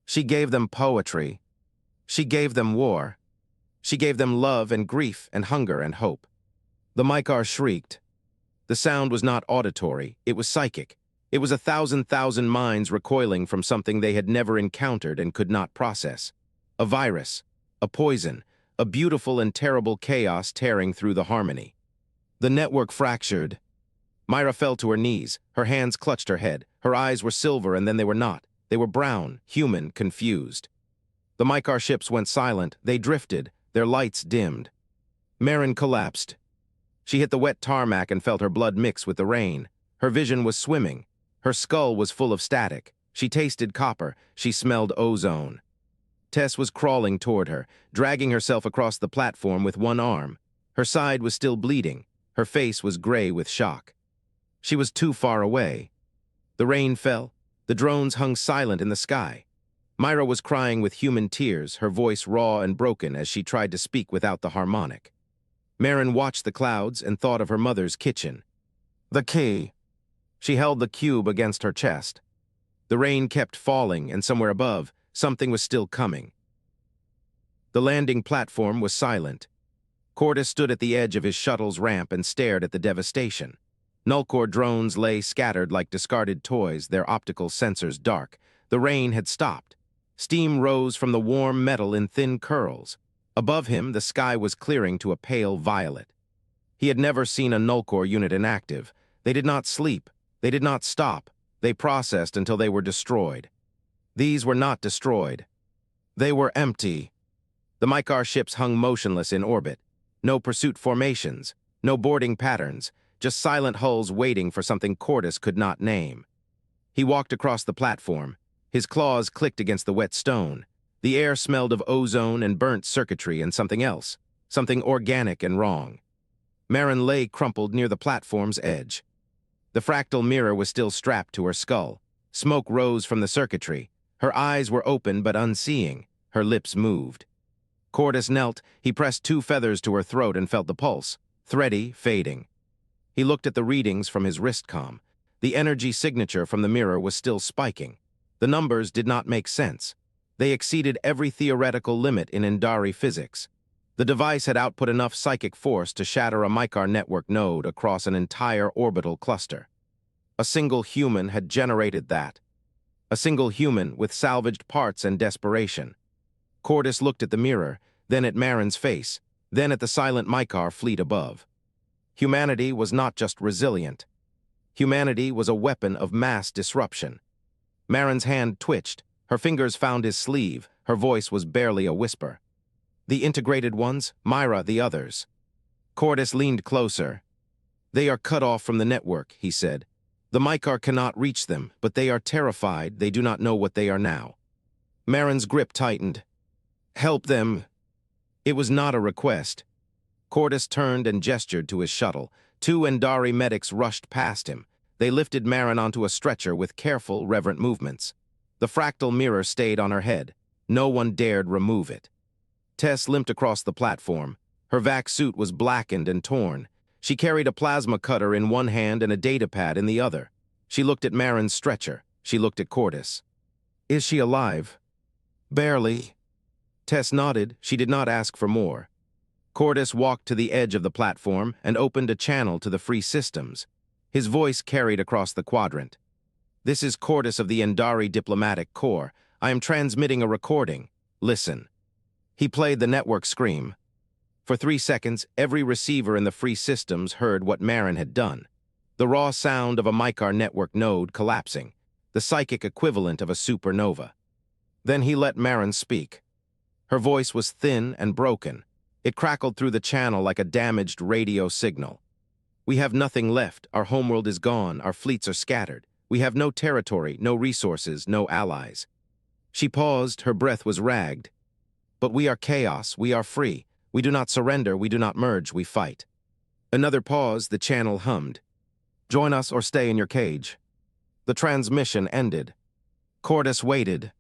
She gave them poetry. She gave them war. She gave them love and grief and hunger and hope. The Mycarr shrieked. The sound was not auditory, it was psychic. It was 1,000,000 minds recoiling from something they had never encountered and could not process. A virus, a poison, a beautiful and terrible chaos tearing through the harmony. The network fractured. Myra fell to her knees. Her hands clutched her head. Her eyes were silver and then they were not. They were brown, human, confused. The Mycarr ships went silent. They drifted. Their lights dimmed. Maren collapsed. She hit the wet tarmac and felt her blood mix with the rain. Her vision was swimming. Her skull was full of static. She tasted copper. She smelled ozone. Tess was crawling toward her, dragging herself across the platform with one arm. Her side was still bleeding. Her face was gray with shock. She was too far away. The rain fell. The drones hung silent in the sky. Myra was crying with human tears, her voice raw and broken as she tried to speak without the harmonic. Maren watched the clouds and thought of her mother's kitchen. The key. She held the cube against her chest. The rain kept falling, and somewhere above, something was still coming. The landing platform was silent. Cortis stood at the edge of his shuttle's ramp and stared at the devastation. Nullcore drones lay scattered like discarded toys, their optical sensors dark. The rain had stopped. Steam rose from the warm metal in thin curls. Above him, the sky was clearing to a pale violet. He had never seen a Nullcore unit inactive. They did not sleep. They did not stop. They processed until they were destroyed. These were not destroyed. They were empty. The Mycarr ships hung motionless in orbit. No pursuit formations, no boarding patterns, just silent hulls waiting for something Cortis could not name. He walked across the platform. His claws clicked against the wet stone. The air smelled of ozone and burnt circuitry and something else, something organic and wrong. Maren lay crumpled near the platform's edge. The fractal mirror was still strapped to her skull. Smoke rose from the circuitry. Her eyes were open but unseeing. Her lips moved. Cortis knelt. He pressed 2 feathers to her throat and felt the pulse, thready, fading. He looked at the readings from his wristcom. The energy signature from the mirror was still spiking. The numbers did not make sense. They exceeded every theoretical limit in Indari physics. The device had output enough psychic force to shatter a Mycarr network node across an entire orbital cluster. A single human had generated that. A single human with salvaged parts and desperation. Cortis looked at the mirror, then at Maren's face, then at the silent Mycarr fleet above. Humanity was not just resilient. Humanity was a weapon of mass disruption. Maren's hand twitched. Her fingers found his sleeve. Her voice was barely a whisper. The integrated ones, Myra, the others. Cortis leaned closer. They are cut off from the network, he said. The Mycarr cannot reach them, but they are terrified. They do not know what they are now. Maren's grip tightened. Help them. It was not a request. Cordis turned and gestured to his shuttle. Two Endari medics rushed past him. They lifted Maren onto a stretcher with careful, reverent movements. The fractal mirror stayed on her head. No one dared remove it. Tess limped across the platform. Her vac suit was blackened and torn. She carried a plasma cutter in one hand and a datapad in the other. She looked at Maren's stretcher. She looked at Cordis. Is she alive? Barely. Tess nodded. She did not ask for more. Cordis walked to the edge of the platform and opened a channel to the free systems. His voice carried across the quadrant. This is Cordis of the Endari Diplomatic Corps. I am transmitting a recording. Listen. He played the network scream. For 3 seconds, every receiver in the free systems heard what Maren had done. The raw sound of a Mycarr network node collapsing, the psychic equivalent of a supernova. Then he let Maren speak. Her voice was thin and broken. It crackled through the channel like a damaged radio signal. We have nothing left. Our homeworld is gone. Our fleets are scattered. We have no territory, no resources, no allies. She paused. Her breath was ragged. But we are chaos. We are free. We do not surrender. We do not merge. We fight. Another pause. The channel hummed. Join us or stay in your cage. The transmission ended. Cordis waited.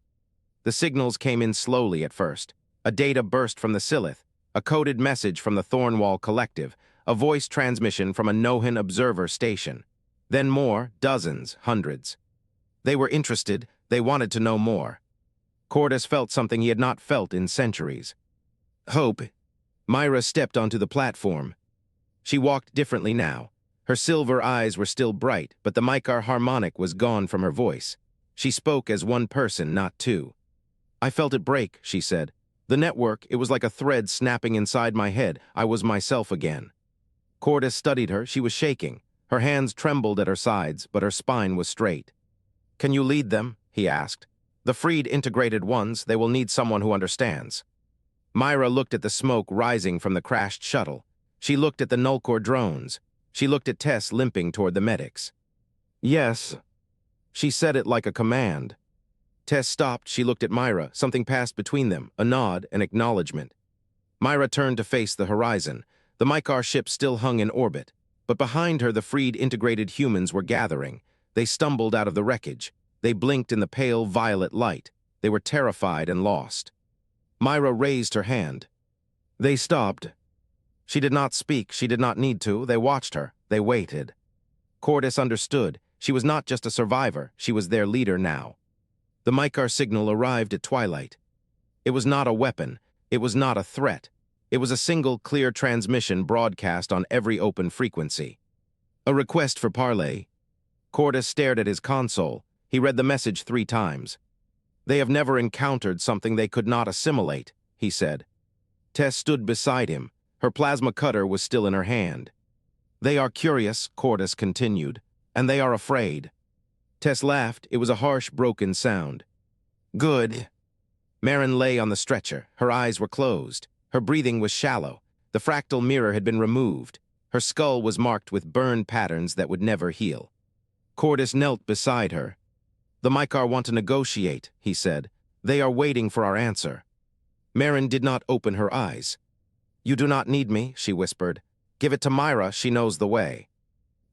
The signals came in slowly at first. A data burst from the Silith, a coded message from the Thornwall Collective, a voice transmission from a Nohan observer station. Then more, dozens, hundreds. They were interested. They wanted to know more. Cordis felt something he had not felt in centuries. Hope. Myra stepped onto the platform. She walked differently now. Her silver eyes were still bright, but the Mycarr harmonic was gone from her voice. She spoke as one person, not two. I felt it break, she said. The network, it was like a thread snapping inside my head. I was myself again. Cordis studied her. She was shaking. Her hands trembled at her sides, but her spine was straight. Can you lead them? He asked. The freed integrated ones, they will need someone who understands. Myra looked at the smoke rising from the crashed shuttle. She looked at the Nullcore drones. She looked at Tess limping toward the medics. Yes. She said it like a command. Tess stopped. She looked at Myra. Something passed between them, a nod, an acknowledgement. Myra turned to face the horizon. The Mycarr ship still hung in orbit, but behind her the freed integrated humans were gathering. They stumbled out of the wreckage. They blinked in the pale violet light. They were terrified and lost. Myra raised her hand. They stopped. She did not speak. She did not need to. They watched her. They waited. Cordis understood. She was not just a survivor. She was their leader now. The Mycarr signal arrived at twilight. It was not a weapon. It was not a threat. It was a single, clear transmission broadcast on every open frequency. A request for parley. Cordis stared at his console. He read the message 3 times. They have never encountered something they could not assimilate, he said. Tess stood beside him. Her plasma cutter was still in her hand. They are curious, Cordis continued, and they are afraid. Tess laughed. It was a harsh, broken sound. Good. Maren lay on the stretcher. Her eyes were closed. Her breathing was shallow. The fractal mirror had been removed. Her skull was marked with burn patterns that would never heal. Cordis knelt beside her. The Mycarr want to negotiate, he said. They are waiting for our answer. Maren did not open her eyes. You do not need me, she whispered. Give it to Myra, she knows the way.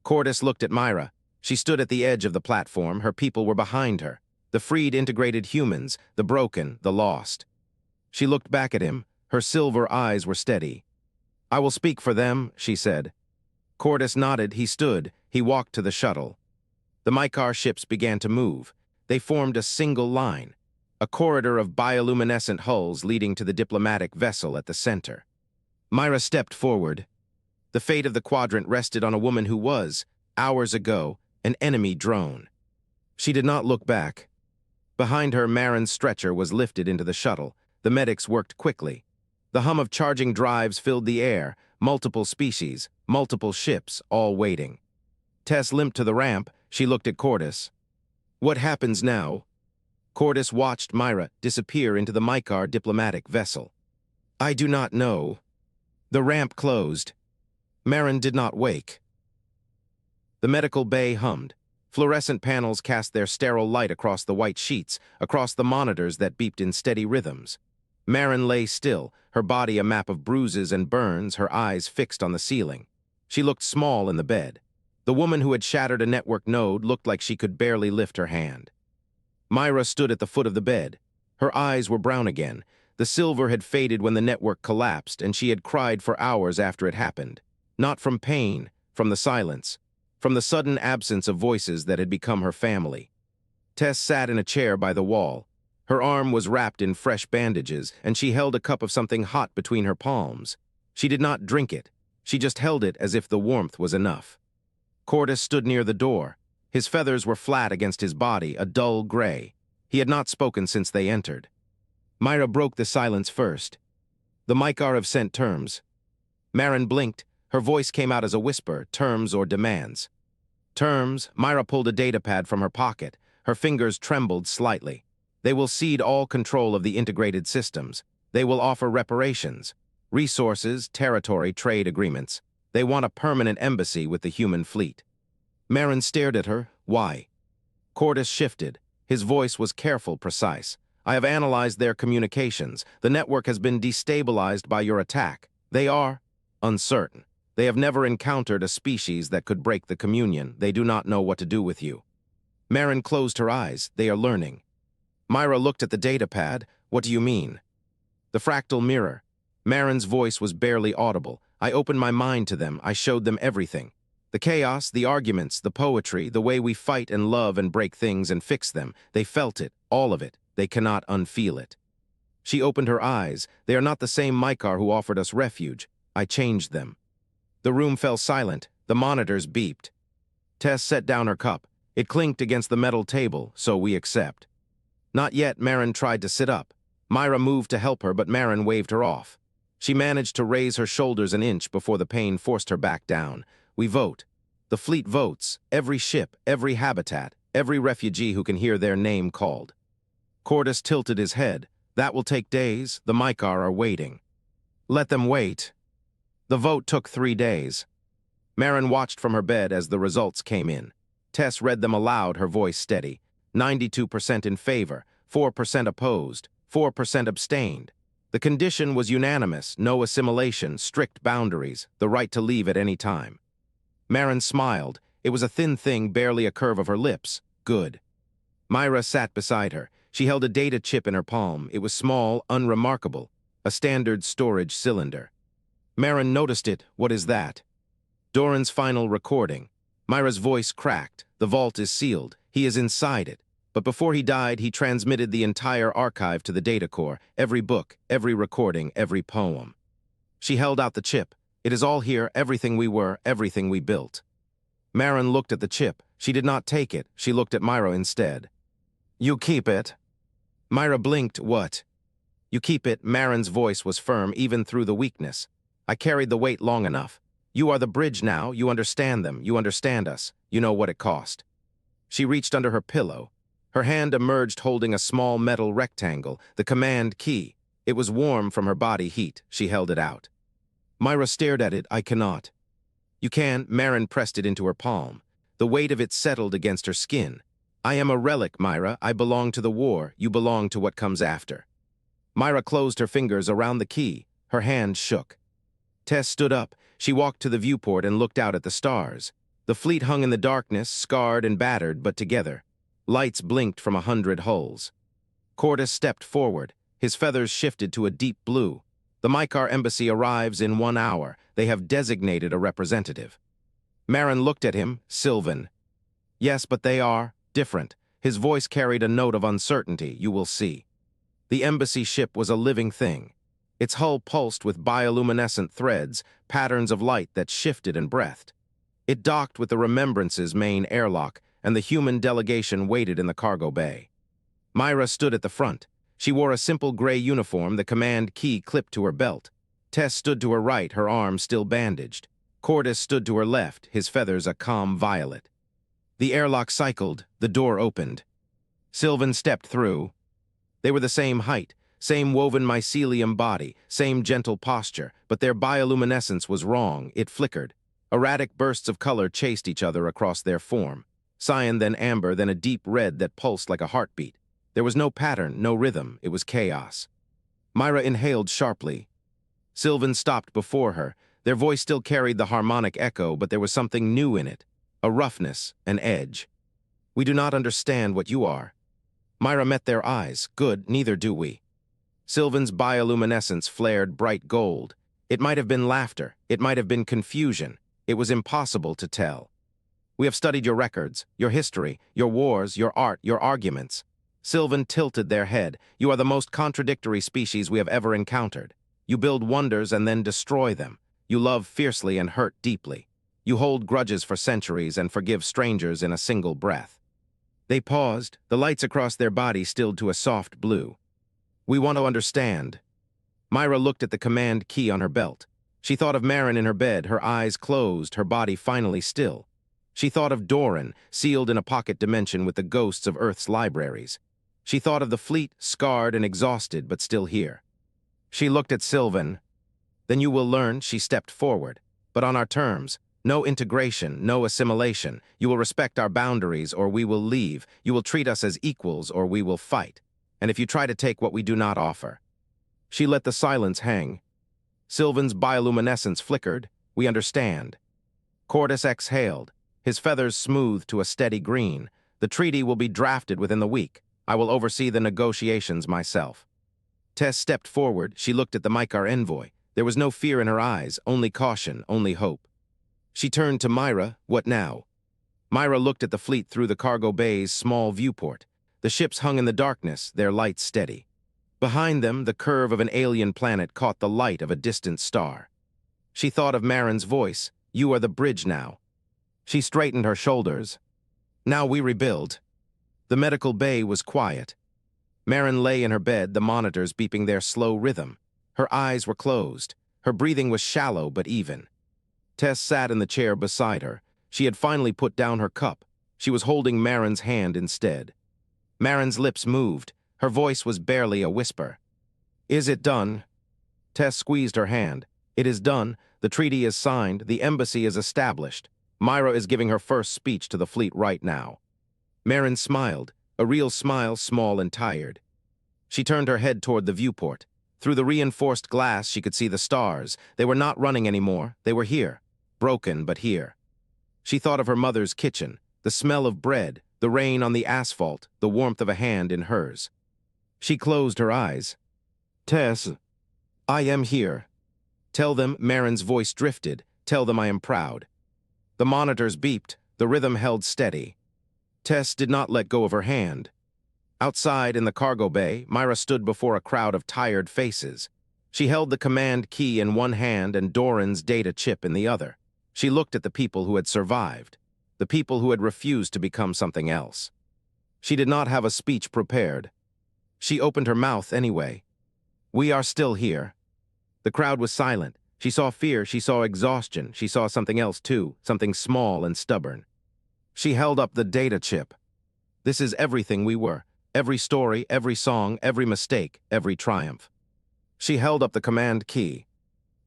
Cordis looked at Myra. She stood at the edge of the platform. Her people were behind her. The freed integrated humans, the broken, the lost. She looked back at him. Her silver eyes were steady. I will speak for them, she said. Cordis nodded. He stood. He walked to the shuttle. The Mycarr ships began to move. They formed a single line, a corridor of bioluminescent hulls leading to the diplomatic vessel at the center. Myra stepped forward. The fate of the quadrant rested on a woman who was, hours ago, an enemy drone. She did not look back. Behind her, Maren's stretcher was lifted into the shuttle. The medics worked quickly. The hum of charging drives filled the air, multiple species, multiple ships, all waiting. Tess limped to the ramp. She looked at Cordis. What happens now? Cordis watched Myra disappear into the Mycarr diplomatic vessel. I do not know. The ramp closed. Maren did not wake. The medical bay hummed. Fluorescent panels cast their sterile light across the white sheets, across the monitors that beeped in steady rhythms. Maren lay still, her body a map of bruises and burns, her eyes fixed on the ceiling. She looked small in the bed. The woman who had shattered a network node looked like she could barely lift her hand. Myra stood at the foot of the bed. Her eyes were brown again. The silver had faded when the network collapsed, and she had cried for hours after it happened. Not from pain, from the silence, from the sudden absence of voices that had become her family. Tess sat in a chair by the wall. Her arm was wrapped in fresh bandages, and she held a cup of something hot between her palms. She did not drink it. She just held it as if the warmth was enough. Cordis stood near the door. His feathers were flat against his body, a dull gray. He had not spoken since they entered. Myra broke the silence first. "The Mycarr have sent terms." Maren blinked. Her voice came out as a whisper, terms or demands. Terms. Myra pulled a datapad from her pocket. Her fingers trembled slightly. "They will cede all control of the integrated systems. They will offer reparations, resources, territory, trade agreements. They want a permanent embassy with the human fleet." Maren stared at her. "Why?" Cordis shifted. His voice was careful, precise. "I have analyzed their communications. The network has been destabilized by your attack. They are uncertain. They have never encountered a species that could break the communion. They do not know what to do with you." Maren closed her eyes. "They are learning." Myra looked at the datapad. "What do you mean?" "The fractal mirror." Maren's voice was barely audible. "I opened my mind to them. I showed them everything. The chaos, the arguments, the poetry, the way we fight and love and break things and fix them. They felt it, all of it. They cannot unfeel it." She opened her eyes. "They are not the same Mycarr who offered us refuge. I changed them." The room fell silent. The monitors beeped. Tess set down her cup. It clinked against the metal table, "So we accept." "Not yet." Maren tried to sit up. Myra moved to help her, but Maren waved her off. She managed to raise her shoulders an inch before the pain forced her back down. "We vote. The fleet votes. Every ship, every habitat, every refugee who can hear their name called." Cordis tilted his head. "That will take days. The Mycarr are waiting." "Let them wait." The vote took 3 days. Maren watched from her bed as the results came in. Tess read them aloud, her voice steady. 92% in favor, 4% opposed, 4% abstained. The condition was unanimous: no assimilation, strict boundaries, the right to leave at any time. Maren smiled. It was a thin thing, barely a curve of her lips. "Good." Myra sat beside her. She held a data chip in her palm. It was small, unremarkable, a standard storage cylinder. Maren noticed it. "What is that?" "Doran's final recording." Myra's voice cracked. "The vault is sealed. He is inside it. But before he died, he transmitted the entire archive to the data core, every book, every recording, every poem." She held out the chip. "It is all here, everything we were, everything we built." Maren looked at the chip. She did not take it. She looked at Myra instead. "You keep it." Myra blinked. "What?" "You keep it." Maren's voice was firm, even through the weakness. "I carried the weight long enough. You are the bridge now. You understand them. You understand us. You know what it cost." She reached under her pillow. Her hand emerged holding a small metal rectangle, the command key. It was warm from her body heat. She held it out. Myra stared at it. "I cannot." "You can." Maren pressed it into her palm. The weight of it settled against her skin. "I am a relic, Myra. I belong to the war. You belong to what comes after." Myra closed her fingers around the key. Her hand shook. Tess stood up. She walked to the viewport and looked out at the stars. The fleet hung in the darkness, scarred and battered, but together. Lights blinked from 100 hulls. Cordis stepped forward. His feathers shifted to a deep blue. "The Mycarr embassy arrives in 1 hour. They have designated a representative." Maren looked at him. "Sylvan." "Yes, but they are different." His voice carried a note of uncertainty. "You will see." The embassy ship was a living thing. Its hull pulsed with bioluminescent threads, patterns of light that shifted and breathed. It docked with the Remembrance's main airlock, and the human delegation waited in the cargo bay. Myra stood at the front. She wore a simple gray uniform, the command key clipped to her belt. Tess stood to her right, her arm still bandaged. Cordis stood to her left, his feathers a calm violet. The airlock cycled. The door opened. Sylvan stepped through. They were the same height, same woven mycelium body, same gentle posture, but their bioluminescence was wrong. It flickered. Erratic bursts of color chased each other across their form. Cyan, then amber, then a deep red that pulsed like a heartbeat. There was no pattern, no rhythm. It was chaos. Myra inhaled sharply. Sylvan stopped before her. Their voice still carried the harmonic echo, but there was something new in it. A roughness, an edge. "We do not understand what you are." Myra met their eyes. "Good, neither do we." Sylvan's bioluminescence flared bright gold. It might have been laughter. It might have been confusion. It was impossible to tell. "We have studied your records, your history, your wars, your art, your arguments." Sylvan tilted their head. "You are the most contradictory species we have ever encountered. You build wonders and then destroy them. You love fiercely and hurt deeply. You hold grudges for centuries and forgive strangers in a single breath." They paused, the lights across their bodies stilled to a soft blue. "We want to understand." Myra looked at the command key on her belt. She thought of Maren in her bed, her eyes closed, her body finally still. She thought of Doran, sealed in a pocket dimension with the ghosts of Earth's libraries. She thought of the fleet, scarred and exhausted, but still here. She looked at Sylvan. "Then you will learn," she stepped forward. "But on our terms. No integration, no assimilation. You will respect our boundaries or we will leave. You will treat us as equals or we will fight. And if you try to take what we do not offer." She let the silence hang. Sylvan's bioluminescence flickered. "We understand." Cordis exhaled. His feathers smoothed to a steady green. "The treaty will be drafted within the week. I will oversee the negotiations myself." Tess stepped forward. She looked at the Mycarr envoy. There was no fear in her eyes, only caution, only hope. She turned to Myra. "What now?" Myra looked at the fleet through the cargo bay's small viewport. The ships hung in the darkness, their lights steady. Behind them, the curve of an alien planet caught the light of a distant star. She thought of Maren's voice. "You are the bridge now." She straightened her shoulders. "Now we rebuild." The medical bay was quiet. Maren lay in her bed, the monitors beeping their slow rhythm. Her eyes were closed. Her breathing was shallow but even. Tess sat in the chair beside her. She had finally put down her cup. She was holding Maren's hand instead. Maren's lips moved. Her voice was barely a whisper. "Is it done?" Tess squeezed her hand. "It is done. The treaty is signed. The embassy is established. Myra is giving her first speech to the fleet right now." Maren smiled, a real smile, small and tired. She turned her head toward the viewport. Through the reinforced glass, she could see the stars. They were not running anymore. They were here. Broken, but here. She thought of her mother's kitchen, the smell of bread, the rain on the asphalt, the warmth of a hand in hers. She closed her eyes. "Tess, I am here. Tell them," Maren's voice drifted. "Tell them I am proud." The monitors beeped. The rhythm held steady. Tess did not let go of her hand. Outside in the cargo bay, Myra stood before a crowd of tired faces. She held the command key in one hand and Doran's data chip in the other. She looked at the people who had survived, the people who had refused to become something else. She did not have a speech prepared. She opened her mouth anyway. "We are still here." The crowd was silent. She saw fear, she saw exhaustion, she saw something else too, something small and stubborn. She held up the data chip. "This is everything we were. Every story, every song, every mistake, every triumph." She held up the command key.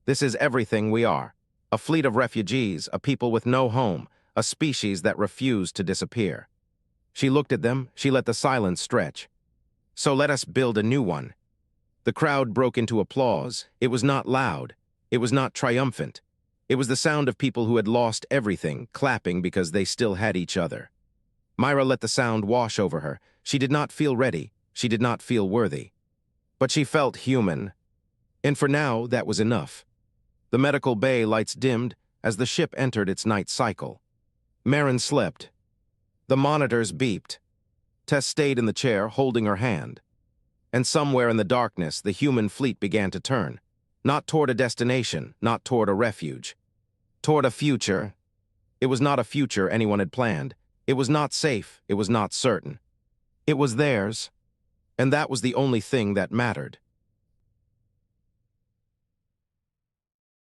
"This is everything we are. A fleet of refugees, a people with no home, a species that refused to disappear." She looked at them, she let the silence stretch. "So let us build a new one." The crowd broke into applause. It was not loud. It was not triumphant. It was the sound of people who had lost everything, clapping because they still had each other. Myra let the sound wash over her. She did not feel ready. She did not feel worthy. But she felt human. And for now, that was enough. The medical bay lights dimmed as the ship entered its night cycle. Maren slept. The monitors beeped. Tess stayed in the chair, holding her hand. And somewhere in the darkness, the human fleet began to turn. Not toward a destination, not toward a refuge. Toward a future. It was not a future anyone had planned. It was not safe. It was not certain. It was theirs. And that was the only thing that mattered.